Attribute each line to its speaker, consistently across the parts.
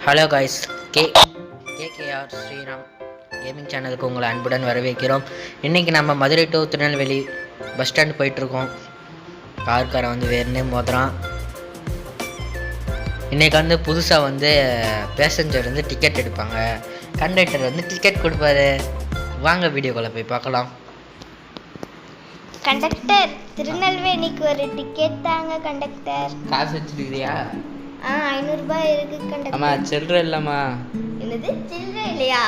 Speaker 1: Hello guys, KKR Sriram gaming சேனலுக்கு உங்களை அன்புடன் வரவேற்கிறோம். இன்றைக்கி நம்ம Madurai to Tirunelveli bus stand போயிட்டுருக்கோம். கார்காரை வேறுனே மோதுறான். இன்றைக்கி புதுசாக பேசஞ்சர் டிக்கெட் எடுப்பாங்க. கண்டக்டர் டிக்கெட் கொடுப்பாரு. வாங்க வீடியோக்குள்ளே போய் பார்க்கலாம்.
Speaker 2: கண்டக்டர், திருநெல்வேலிக்கு ஒரு டிக்கெட் தாங்க கண்டக்டர்.
Speaker 1: காசு வச்சிருக்கிறியா?
Speaker 2: 500 ரூபாய் இருக்கு கண்டக்டர்.
Speaker 1: அம்மா சில்லறை இல்லம்மா.
Speaker 2: என்னது சில்லறை இல்லையா?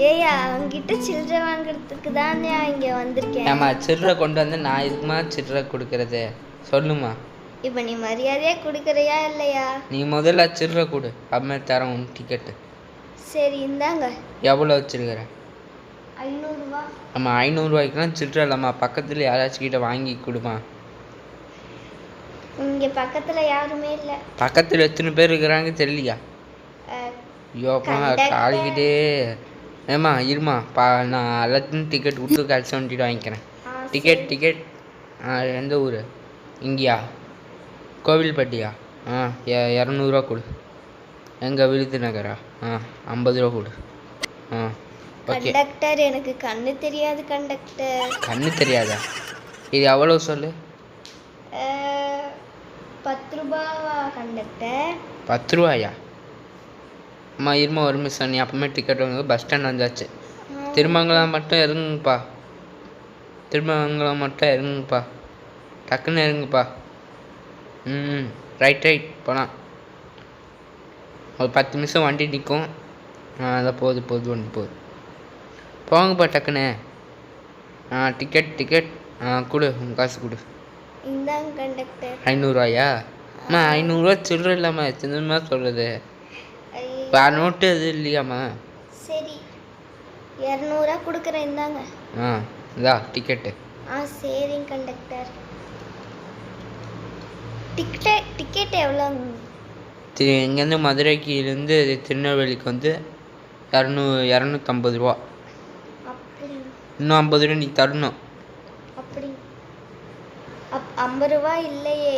Speaker 2: ஏயா அவங்கிட்ட சில்லறை வாங்குறதுக்கு தானே இங்க வந்திருக்கேன்.
Speaker 1: ஆமா, சில்லறை கொண்டு வந்து நான் இதுக்குமா சில்லறை கொடுக்கறது? சொல்லுமா.
Speaker 2: இப்போ நீ மரியாதையா கொடுக்கறியா இல்லையா?
Speaker 1: நீ முதல்ல சில்லறை கொடு, அம்மா தரேன் உன் டிக்கெட்டு.
Speaker 2: சரி இந்தாங்க.
Speaker 1: எவ்வளோ வச்சிருக்கிற?
Speaker 2: 500 ரூபாய்.
Speaker 1: ஆமா, 500 ரூபாய்க்குலாம் சில்லறை இல்லம்மா. பக்கத்துல யாராச்சும் கிட்ட வாங்கி கொடுமா.
Speaker 2: இங்க பக்கத்துல யாருமே இல்ல.
Speaker 1: பக்கத்துல எத்தனை பேர் இருக்கிறாங்க தெரியலையா? ஐயோப்பா காலிக்கிட்டே. ஏம்மா இருமா, நான் எல்லாத்தையும் டிக்கெட் கொடுத்து கழிச்சு வந்துட்டு வாங்கிக்கிறேன். டிக்கெட் எந்த ஊர்? இங்கேயா? கோவில்பட்டியா? 200 கொடு. எங்கே? விருதுநகரா? 50 ரூபா கொடு.
Speaker 2: கண்டக்டர், எனக்கு கண்ணு தெரியாது கண்டக்டர்.
Speaker 1: கண்ணு தெரியாதா? இது எவ்வளோ சொல்லு?
Speaker 2: 10 ரூபாவா கண்டக்டர்?
Speaker 1: 10 ரூபாயா? அம்மா இருமா ஒரு நிமிஷம். நீ அப்பவுமே டிக்கெட் வாங்க. பஸ் ஸ்டாண்ட் வந்தாச்சு. திருமங்கலம் மட்டும் இறங்குங்கப்பா. திருமங்கலம் மட்டும் இறங்குங்கப்பா. டக்குன்னு இறங்குப்பா. ரைட் போகலாம். ஒரு 10 நிமிஷம் வண்டி நிற்கும். அதான் போகுது வண்டி போகுது. போங்கப்பா டக்குன்னு. டிக்கெட் கொடு, உங்கள் காசு கொடு.
Speaker 2: இந்தாங்க கண்டக்டர்.
Speaker 1: 500 ரூபாயா? அம்மா 500 ரூபா சில்லறை இல்லாமா எத்தனை சொல்கிறது? நோட்டு எது இல்லையாம்மா?
Speaker 2: சரி 200 கொடுக்குறேன், இந்தாங்க.
Speaker 1: இதா டிக்கெட்டு.
Speaker 2: சரிங்க கண்டக்டர். டிக்கெட் எவ்வளோங்க?
Speaker 1: இங்கேருந்து மதுரைக்கிலேருந்து திருநெல்வேலிக்கு 250 ரூபா. இன்னும் 50 ரூபா நீ தரணும்.
Speaker 2: அப்படி 50 ரூபாய் இல்லையே.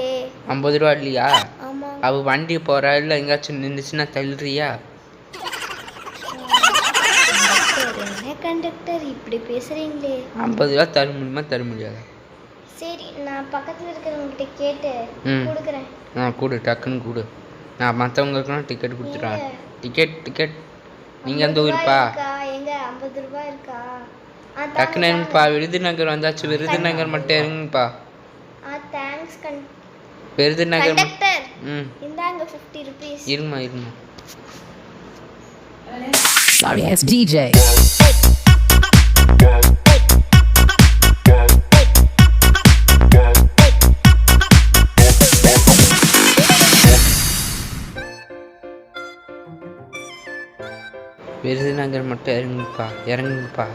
Speaker 1: 50 ரூபா இல்லையா?
Speaker 2: ஆமாம்.
Speaker 1: அவள் வண்டி போகிறா இல்லை எங்கேயாச்சும் நின்றுச்சுன்னா தள்ளுறியா?
Speaker 2: என்ன கண்டக்டர் இப்படி பேசுகிறீங்களே?
Speaker 1: 50 ரூபா தர முடியுமா தர முடியாதா?
Speaker 2: சரி, நான் பக்கத்தில் இருக்கிறவங்ககிட்ட கேட்டு கொடுக்குறேன்.
Speaker 1: கொடு, டக்குன்னு கொடு. நான் மற்றவங்களுக்குலாம் டிக்கெட் கொடுத்துட்றேன். டிக்கெட் நீங்கள் எந்த ஊருப்பா?
Speaker 2: எங்க 50 ரூபாய் இருக்கா?
Speaker 1: டக்குன்னு இறங்குப்பா. விருதுநகர் வந்தாச்சு. விருதுநகர் மட்டும் இறங்குப்பா.
Speaker 2: Thanks
Speaker 1: Virudhunagar
Speaker 2: conductor. இந்தாங்க 50 rupees.
Speaker 1: இருமா.
Speaker 3: Sorry, it's DJ.
Speaker 1: விருதுநகர் மட்டும் இறங்குப்பா.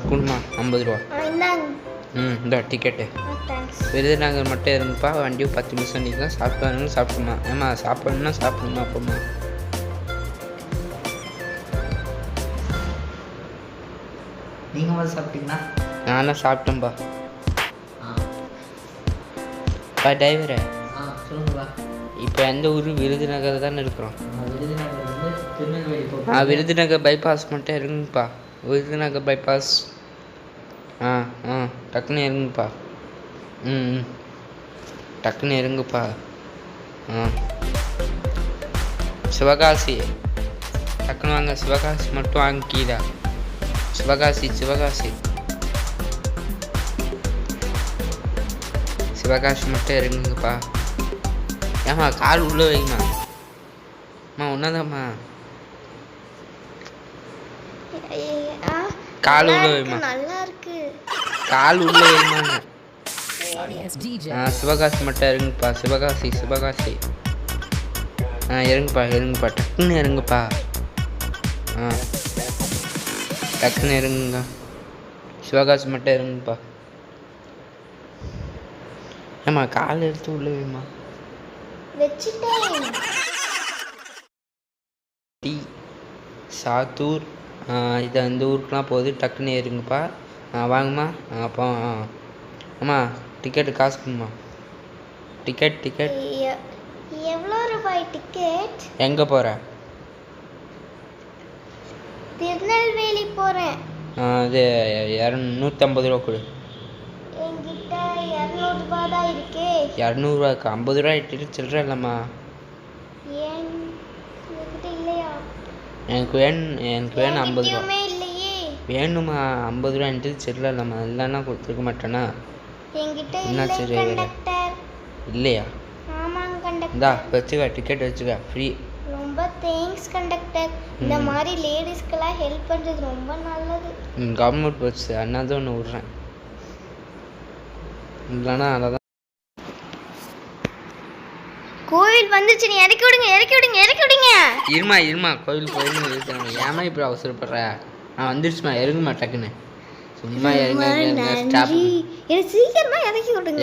Speaker 1: கொடுமா 50 ரூபா. இந்த டிக்கெட்டு. விருதுநகர் மட்டும் இறங்குப்பா. வண்டி 10 நிமிஷம் நிற்கும். சாப்பிட்டுமா. ஏம்மா சாப்பிடணும்னா சாப்பிடுமா. அப்போம்மா நீங்கள் சாப்பிட்டீங்களா? நானும் சாப்பிட்டேன்பா. டிரைவரே சொல்லுங்கப்பா. இப்போ எந்த ஊர்? விருதுநகர் தானே இருக்கிறோம். விருதுநகர் பைபாஸ் மட்டும் இறங்குப்பா. விருதுநகர் பைபாஸ். டக்குன்னு இறங்குப்பா. டக்குன்னு இறங்குப்பா. சிவகாசி டக்குன்னு வாங்க. சிவகாசி மட்டும் வாங்கிக்கீதா? சிவகாசி மட்டும் இறங்குங்கப்பா. ஏம்மா கால் உள்ள வைங்கம்மா. ஒன்னாதாம்மா கால் உள்ள வைமா.
Speaker 2: நல்லா இருக்கு.
Speaker 1: கால் உள்ள வைமா. சிவகாசி மட்டும் இறங்குப்பா. சிவகாசி இறங்குப்பா. டக்குன்னு இறங்குப்பா. டக்குன்னு இறங்குங்க. சிவகாசி மட்டும் இறங்குப்பா. ஏம்மா கால் எடுத்து உள்ள வைமா. சாத்தூர் இது அந்த ஊருக்குலாம் போகுது. டக்குன்னு ஏறுங்கப்பா. வாங்கம்மா. அப்போ அம்மா டிக்கெட்டு காசு கொடுமா. டிக்கெட்
Speaker 2: எவ்வளோ ரூபாய் டிக்கெட்?
Speaker 1: எங்கே போகிற?
Speaker 2: போறேன்.
Speaker 1: இது 150 ரூபா கொடு.
Speaker 2: என்கிட்ட 200 ரூபாய் தான் இருக்கே.
Speaker 1: 200 ரூபாய்க்கு 50 ரூபா இட்டு சில்லற இல்லைம்மா.
Speaker 2: ஏன் என்கிட்ட இல்லையா?
Speaker 1: எனக்கு வேணும் 50 ரூபா.
Speaker 2: இல்லையே.
Speaker 1: வேணுமா 50 ரூபா இட்டு சில்லற இல்லைம்மா. இல்லைன்னா கொடுத்துருக்க மாட்டேனா?
Speaker 2: என்கிட்ட
Speaker 1: என்ன
Speaker 2: இல்லை
Speaker 1: சரி
Speaker 2: கண்டக்டர்.
Speaker 1: இல்லையா?
Speaker 2: ஆமாங்க கண்டக்டர்.
Speaker 1: இந்தா வச்சுக்க, டிக்கெட் வச்சுக்க, ஃப்ரீ.
Speaker 2: ரொம்ப தேங்க்ஸ் கண்டக்டர். இந்த மாதிரி லேடிஸ்க்கெல்லாம் ஹெல்ப் பண்ணுறது ரொம்ப நல்லது.
Speaker 1: கவர்மெண்ட் பஸ் அதனால தான் ஒன்று விட்றேன். இல்லைன்னா அதான்.
Speaker 2: கோவில் வந்துச்சு, நீ இறக்கி விடுங்க இறக்கி விடுங்க இறக்கி விடுங்க.
Speaker 1: இருமா கோவில் போயிருந்து இருக்காங்க. ஏமா இப்படி அவசரப்படுற? நான் வந்துருச்சுமா, இறங்குமா டக்குன்னு. சும்மா
Speaker 2: எனக்கு சீக்கிரமா இறக்கி விடுங்க.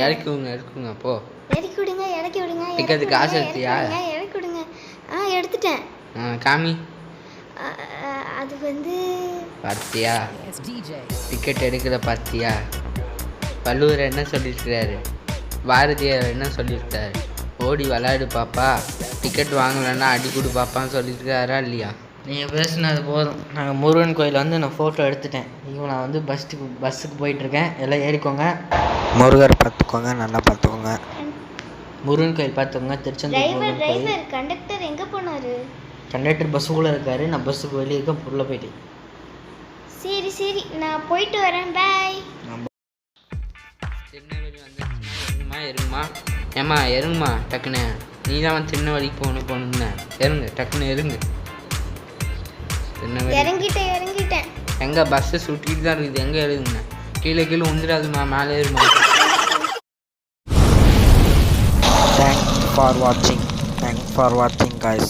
Speaker 1: இறக்குங்க போ.
Speaker 2: இறக்கி விடுங்க இறக்கி விடுங்க.
Speaker 1: டிக்கெட்டு காசு எடுத்தியா?
Speaker 2: இறக்கி விடுங்க. எடுத்துட்டேன்.
Speaker 1: காமி.
Speaker 2: அது வந்து
Speaker 1: பார்த்தியா?
Speaker 3: Yes, DJ.
Speaker 1: டிக்கெட் எடுக்கிற பார்த்தியா? வள்ளுவர் என்ன சொல்லியிருக்கிறாரு, பாரதியார் என்ன சொல்லியிருக்காரு? ஓடி விளையாடு பாப்பா, டிக்கெட் வாங்கலைன்னா அடி கொடு பாப்பான்னு சொல்லியிருக்காரா இல்லையா?
Speaker 4: நீங்கள் பேசுனது போதும். நாங்கள் முருகன் கோயில் வந்து நான் ஃபோட்டோ எடுத்துட்டேன். இப்போ நான் வந்து பஸ்ஸுக்கு போயிட்டுருக்கேன். எல்லாம் ஏறிக்கோங்க.
Speaker 5: முருகர் பார்த்துக்கோங்க, நல்லா பார்த்துக்கோங்க.
Speaker 4: முருகன் கோயில் பார்த்துக்கோங்க. திருச்செந்தூர் முருகன் கோயில்.
Speaker 2: டிரைவர் கண்டக்டர் எங்க போனாரு?
Speaker 4: கண்டக்டர் பஸ்ஸுக்குள்ளே இருக்காரு. நான் பஸ்ஸுக்கு வெளியே இருக்கேன். புள்ள போயிட்டு.
Speaker 2: சரி நான் போயிட்டு வரேன். பாய்.
Speaker 1: திருநெல்வேலி வந்துருச்சுமா, இறங்குமா. ஏம்மா இறங்குமா டக்குன்னு. நீ தான் திருநெல்வேலிக்கு போகணுன்னு. இறங்கு டக்குன்னு இறங்கு. திருநெல்வேலி
Speaker 2: இறங்கிட்டேன்.
Speaker 1: எங்கே பஸ்ஸை சுட்டிட்டு தான் இருக்குது. எங்கே எழுதுங்க, கீழே வந்துடாதுமா, மேலே ஏறுமா.
Speaker 5: Thanks for watching guys.